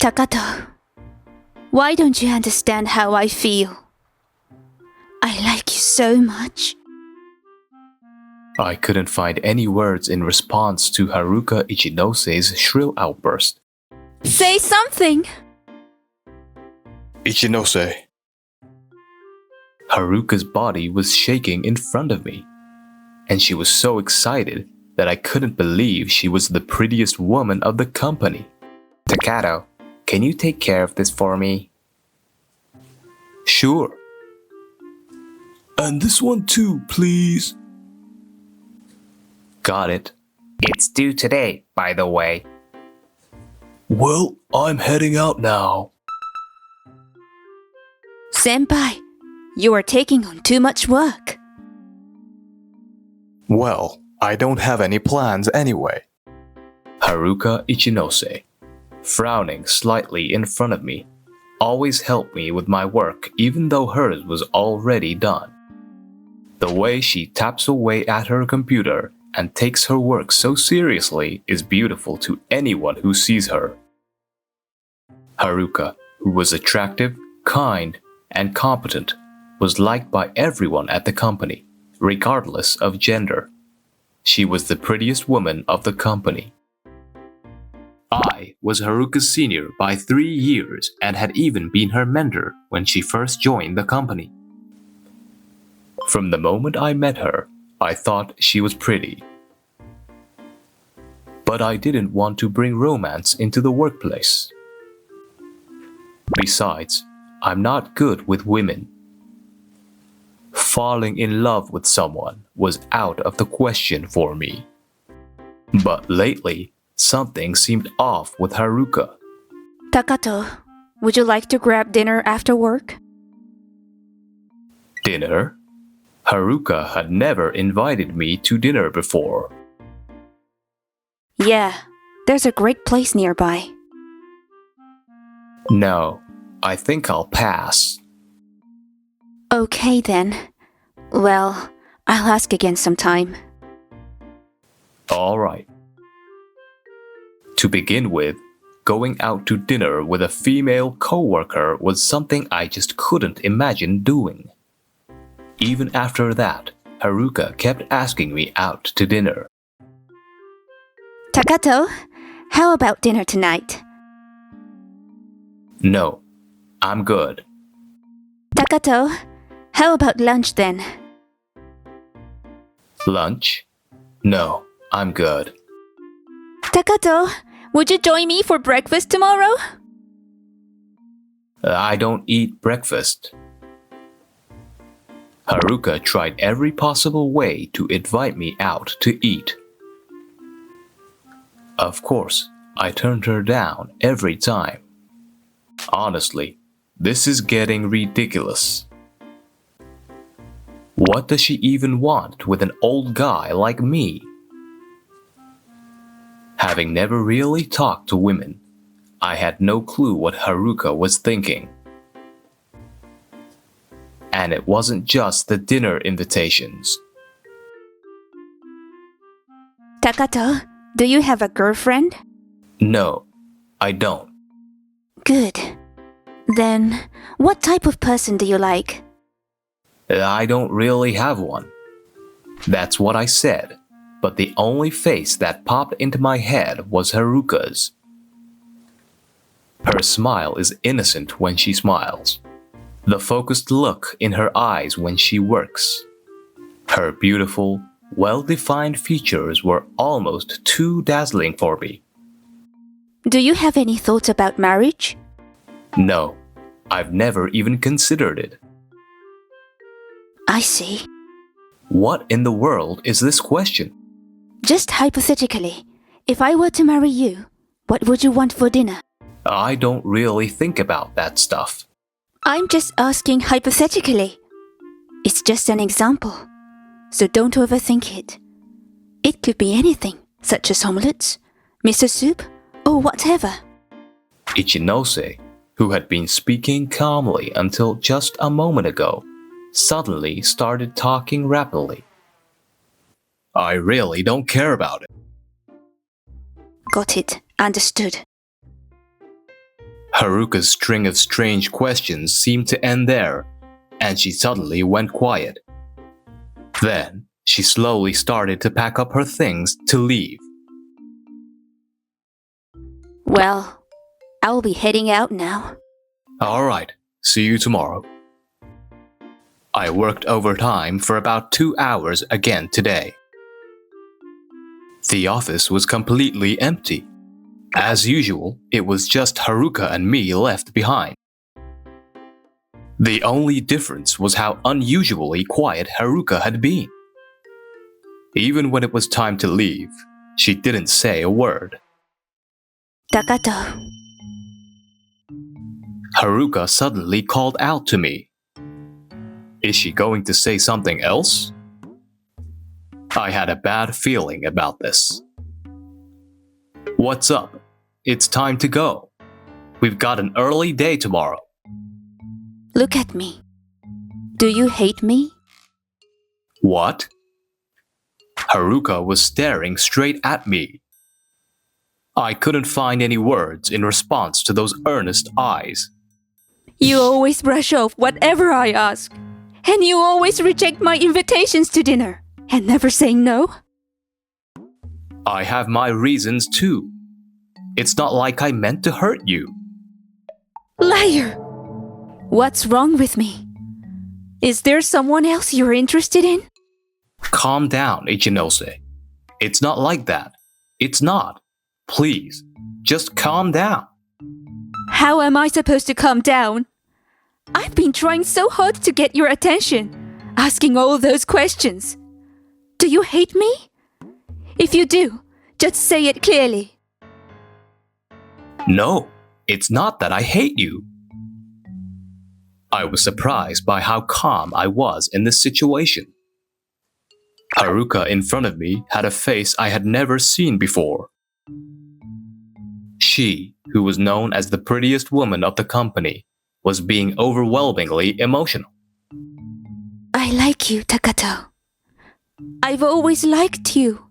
Takato, why don't you understand how I feel? I like you so much. I couldn't find any words in response to Haruka Ichinose's shrill outburst. Say something! Ichinose. Haruka's body was shaking in front of me, and she was so excited that I couldn't believe she was the prettiest woman of the company. Takato, can you take care of this for me? Sure. And this one too, please. Got it. It's due today, by the way. Well, I'm heading out now. Senpai, you are taking on too much work. Well, I don't have any plans anyway. Haruka Ichinose, frowning slightly in front of me, always helped me with my work even though hers was already done. The way she taps away at her computer and takes her work so seriously is beautiful to anyone who sees her. Haruka, who was attractive, kind, and competent, was liked by everyone at the company, regardless of gender. She was the prettiest woman of the company. I was Haruka's senior by 3 years and had even been her mentor when she first joined the company. From the moment I met her, I thought she was pretty. But I didn't want to bring romance into the workplace. Besides, I'm not good with women. Falling in love with someone was out of the question for me. But lately, something seemed off with Haruka. Takato, would you like to grab dinner after work? Dinner? Haruka had never invited me to dinner before. Yeah, there's a great place nearby. No, I think I'll pass. Okay then. Well, I'll ask again sometime. All right. To begin with, going out to dinner with a female coworker was something I just couldn't imagine doing. Even after that, Haruka kept asking me out to dinner. Takato, how about dinner tonight? No, I'm good. Takato, how about lunch then? Lunch? No, I'm good. Takato, would you join me for breakfast tomorrow? I don't eat breakfast. Haruka tried every possible way to invite me out to eat. Of course, I turned her down every time. Honestly, this is getting ridiculous. What does she even want with an old guy like me? Having never really talked to women, I had no clue what Haruka was thinking. And it wasn't just the dinner invitations. Takato, do you have a girlfriend? No, I don't. Good. Then, what type of person do you like? I don't really have one. That's what I said, but the only face that popped into my head was Haruka's. Her smile is innocent when she smiles. The focused look in her eyes when she works. Her beautiful, well-defined features were almost too dazzling for me. Do you have any thoughts about marriage? No, I've never even considered it. I see. What in the world is this question? Just hypothetically, if I were to marry you, what would you want for dinner? I don't really think about that stuff. I'm just asking hypothetically. It's just an example, so don't overthink it. It could be anything, such as omelets, miso soup, or whatever. Ichinose, who had been speaking calmly until just a moment ago, suddenly started talking rapidly. I really don't care about it. Got it. Understood. Haruka's string of strange questions seemed to end there, and she suddenly went quiet. Then, she slowly started to pack up her things to leave. Well, I'll be heading out now. Alright, see you tomorrow. I worked overtime for about 2 hours again today. The office was completely empty. As usual, it was just Haruka and me left behind. The only difference was how unusually quiet Haruka had been. Even when it was time to leave, she didn't say a word. Takato. Haruka suddenly called out to me. Is she going to say something else? I had a bad feeling about this. What's up? It's time to go. We've got an early day tomorrow. Look at me. Do you hate me? What? Haruka was staring straight at me. I couldn't find any words in response to those earnest eyes. You always brush off whatever I ask. And you always reject my invitations to dinner. And never say no. I have my reasons too. It's not like I meant to hurt you. Liar! What's wrong with me? Is there someone else you're interested in? Calm down, Ichinose. It's not like that. It's not. Please, just calm down. How am I supposed to calm down? I've been trying so hard to get your attention, asking all those questions. Do you hate me? If you do, just say it clearly. No, it's not that I hate you. I was surprised by how calm I was in this situation. Haruka in front of me had a face I had never seen before. She, who was known as the prettiest woman of the company, was being overwhelmingly emotional. I like you, Takato. I've always liked you,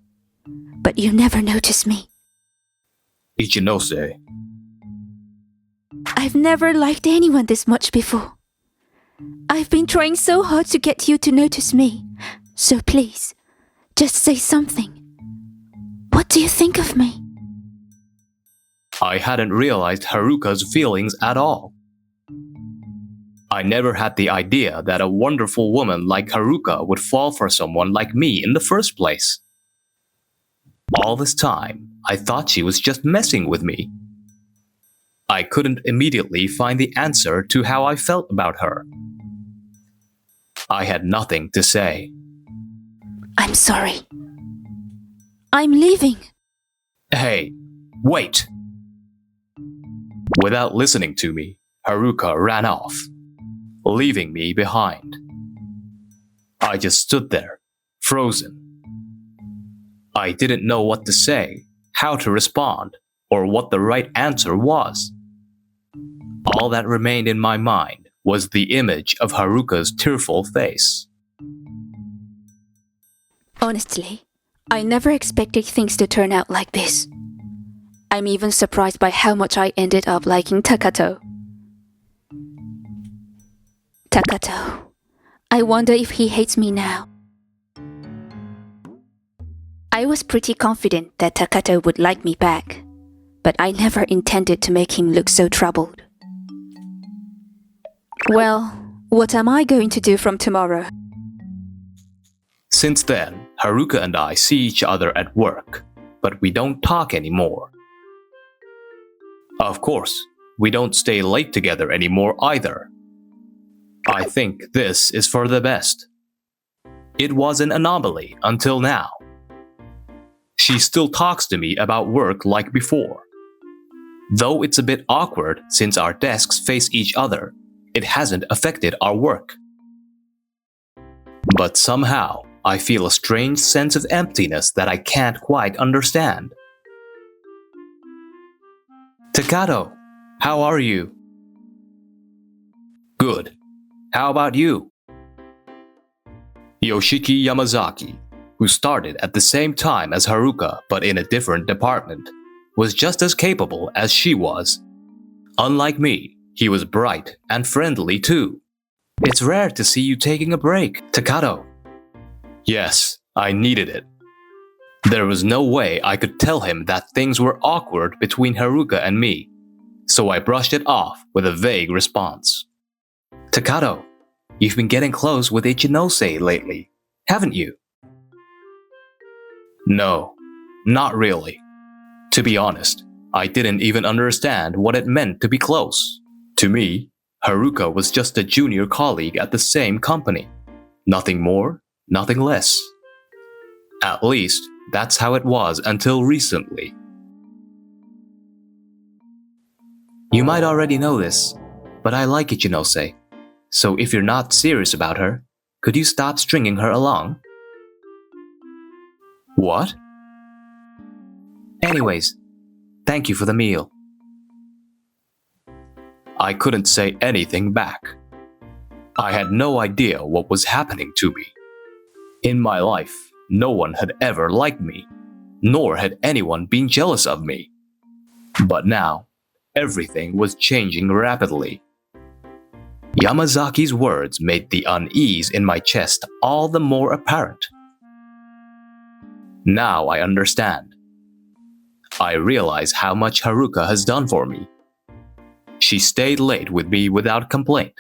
but you never notice me. Ichinose, I've never liked anyone this much before. I've been trying so hard to get you to notice me, so please, just say something. What do you think of me? I hadn't realized Haruka's feelings at all. I never had the idea that a wonderful woman like Haruka would fall for someone like me in the first place. All this time, I thought she was just messing with me. I couldn't immediately find the answer to how I felt about her. I had nothing to say. I'm sorry. I'm leaving. Hey, wait! Without listening to me, Haruka ran off, leaving me behind. I just stood there, frozen. I didn't know what to say, how to respond, or what the right answer was. All that remained in my mind was the image of Haruka's tearful face. Honestly, I never expected things to turn out like this. I'm even surprised by how much I ended up liking Takato. Takato, I wonder if he hates me now. I was pretty confident that Takato would like me back, but I never intended to make him look so troubled. Well, what am I going to do from tomorrow? Since then, Haruka and I see each other at work, but we don't talk anymore. Of course, we don't stay late together anymore either. I think this is for the best. It was an anomaly until now. She still talks to me about work like before. Though it's a bit awkward since our desks face each other, it hasn't affected our work. But somehow, I feel a strange sense of emptiness that I can't quite understand. Takato, how are you? Good. How about you? Yoshiki Yamazaki, who started at the same time as Haruka but in a different department, was just as capable as she was. Unlike me, he was bright and friendly too. It's rare to see you taking a break, Takato. Yes, I needed it. There was no way I could tell him that things were awkward between Haruka and me, so I brushed it off with a vague response. Takato, you've been getting close with Ichinose lately, haven't you? No, not really. To be honest, I didn't even understand what it meant to be close. To me, Haruka was just a junior colleague at the same company. Nothing more, nothing less. At least, that's how it was until recently. You might already know this, but I like Ichinose. So if you're not serious about her, could you stop stringing her along? What? Anyways, thank you for the meal. I couldn't say anything back. I had no idea what was happening to me. In my life, no one had ever liked me, nor had anyone been jealous of me. But now, everything was changing rapidly. Yamazaki's words made the unease in my chest all the more apparent. Now I understand. I realize how much Haruka has done for me. She stayed late with me without complaint,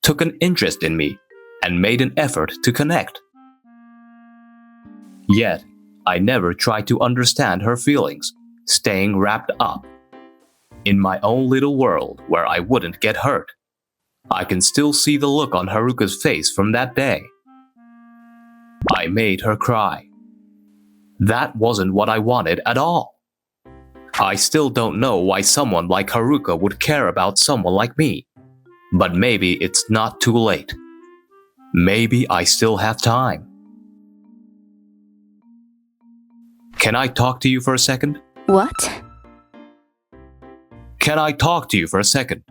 took an interest in me, and made an effort to connect. Yet, I never tried to understand her feelings, staying wrapped up in my own little world where I wouldn't get hurt. I can still see the look on Haruka's face from that day. I made her cry. That wasn't what I wanted at all. I still don't know why someone like Haruka would care about someone like me. But maybe it's not too late. Maybe I still have time. Can I talk to you for a second? What? Can I talk to you for a second?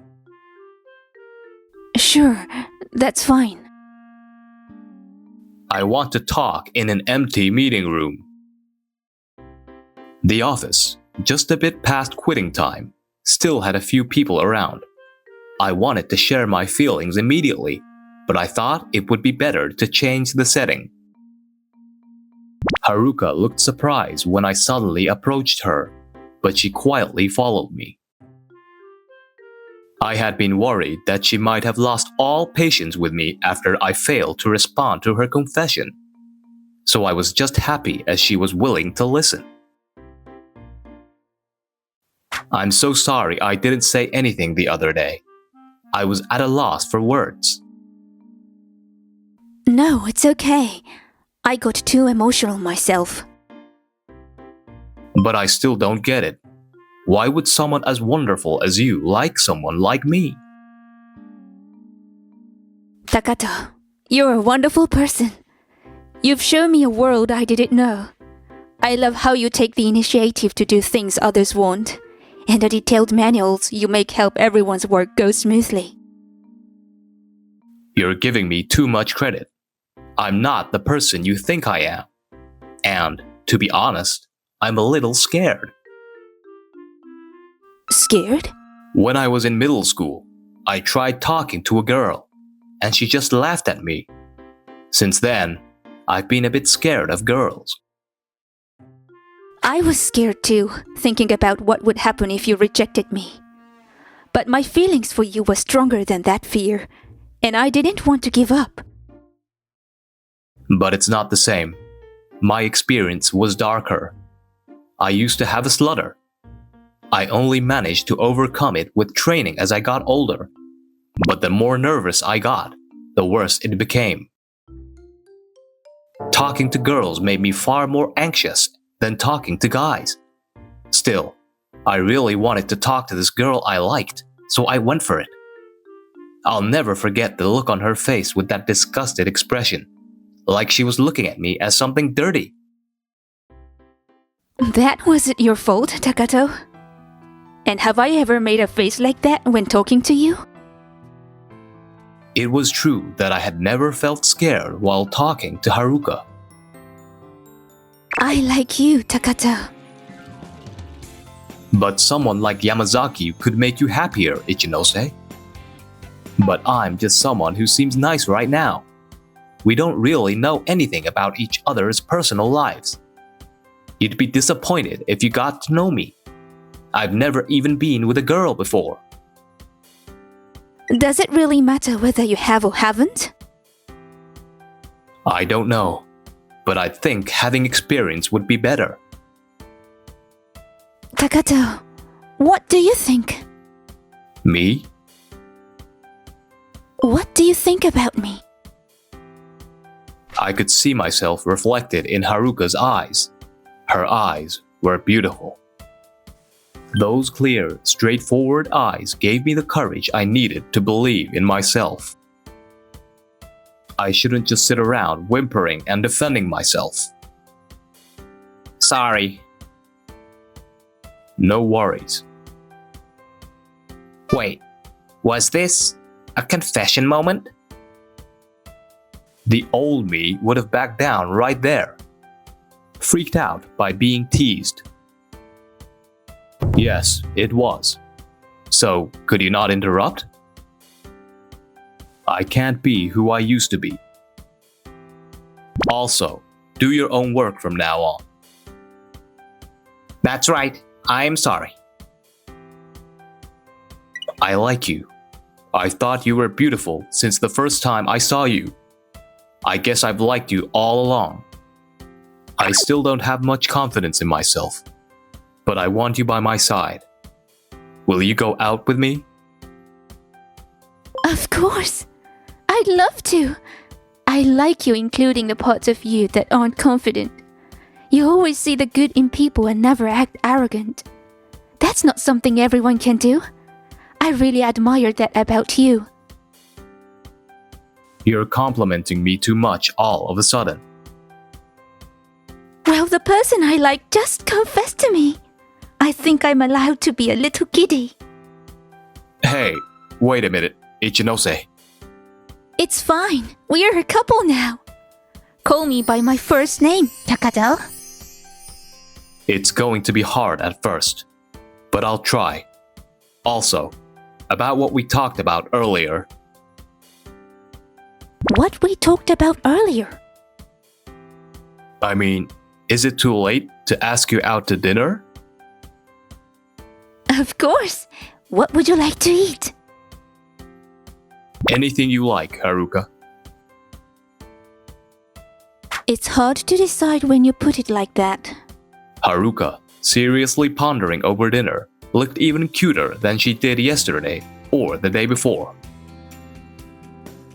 Sure, that's fine. I want to talk in an empty meeting room. The office, just a bit past quitting time, still had a few people around. I wanted to share my feelings immediately, but I thought it would be better to change the setting. Haruka looked surprised when I suddenly approached her, but she quietly followed me. I had been worried that she might have lost all patience with me after I failed to respond to her confession, so I was just happy as she was willing to listen. I'm so sorry I didn't say anything the other day. I was at a loss for words. No, it's okay. I got too emotional myself. But I still don't get it. Why would someone as wonderful as you like someone like me? Takato, you're a wonderful person. You've shown me a world I didn't know. I love how you take the initiative to do things others won't, and the detailed manuals you make help everyone's work go smoothly. You're giving me too much credit. I'm not the person you think I am. And, to be honest, I'm a little scared. Scared? When I was in middle school, I tried talking to a girl, and she just laughed at me. Since then, I've been a bit scared of girls. I was scared too, thinking about what would happen if you rejected me. But my feelings for you were stronger than that fear, and I didn't want to give up. But it's not the same. My experience was darker. I used to have a stutter. I only managed to overcome it with training as I got older. But the more nervous I got, the worse it became. Talking to girls made me far more anxious than talking to guys. Still, I really wanted to talk to this girl I liked, so I went for it. I'll never forget the look on her face with that disgusted expression, like she was looking at me as something dirty. That wasn't your fault, Takato. And have I ever made a face like that when talking to you? It was true that I had never felt scared while talking to Haruka. I like you, Takato. But someone like Yamazaki could make you happier, Ichinose. But I'm just someone who seems nice right now. We don't really know anything about each other's personal lives. You'd be disappointed if you got to know me. I've never even been with a girl before. Does it really matter whether you have or haven't? I don't know, but I think having experience would be better. Takato, what do you think? Me? What do you think about me? I could see myself reflected in Haruka's eyes. Her eyes were beautiful. Those clear, straightforward eyes gave me the courage I needed to believe in myself. I shouldn't just sit around whimpering and defending myself. Sorry. No worries. Wait, was this a confession moment? The old me would have backed down right there, freaked out by being teased. Yes, it was. So, could you not interrupt? I can't be who I used to be. Also, do your own work from now on. That's right, I'm sorry. I like you. I thought you were beautiful since the first time I saw you. I guess I've liked you all along. I still don't have much confidence in myself, but I want you by my side. Will you go out with me? Of course. I'd love to. I like you including the parts of you that aren't confident. You always see the good in people and never act arrogant. That's not something everyone can do. I really admire that about you. You're complimenting me too much all of a sudden. Well, the person I like just confessed to me. I think I'm allowed to be a little giddy. Hey, wait a minute, Ichinose. It's fine. We're a couple now. Call me by my first name, Takato. It's going to be hard at first, but I'll try. Also, about what we talked about earlier. What we talked about earlier? I mean, is it too late to ask you out to dinner? Of course. What would you like to eat? Anything you like, Haruka. It's hard to decide when you put it like that. Haruka, seriously pondering over dinner, looked even cuter than she did yesterday or the day before.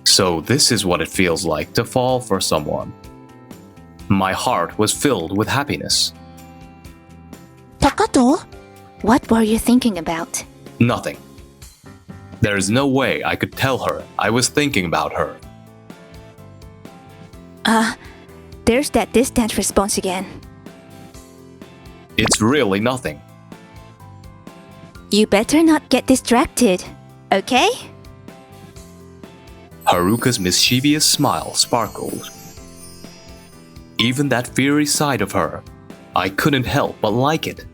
So this is what it feels like to fall for someone. My heart was filled with happiness. Takato, what were you thinking about? Nothing. There is no way I could tell her I was thinking about her. There's that distant response again. It's really nothing. You better not get distracted, okay? Haruka's mischievous smile sparkled. Even that fiery side of her, I couldn't help but like it.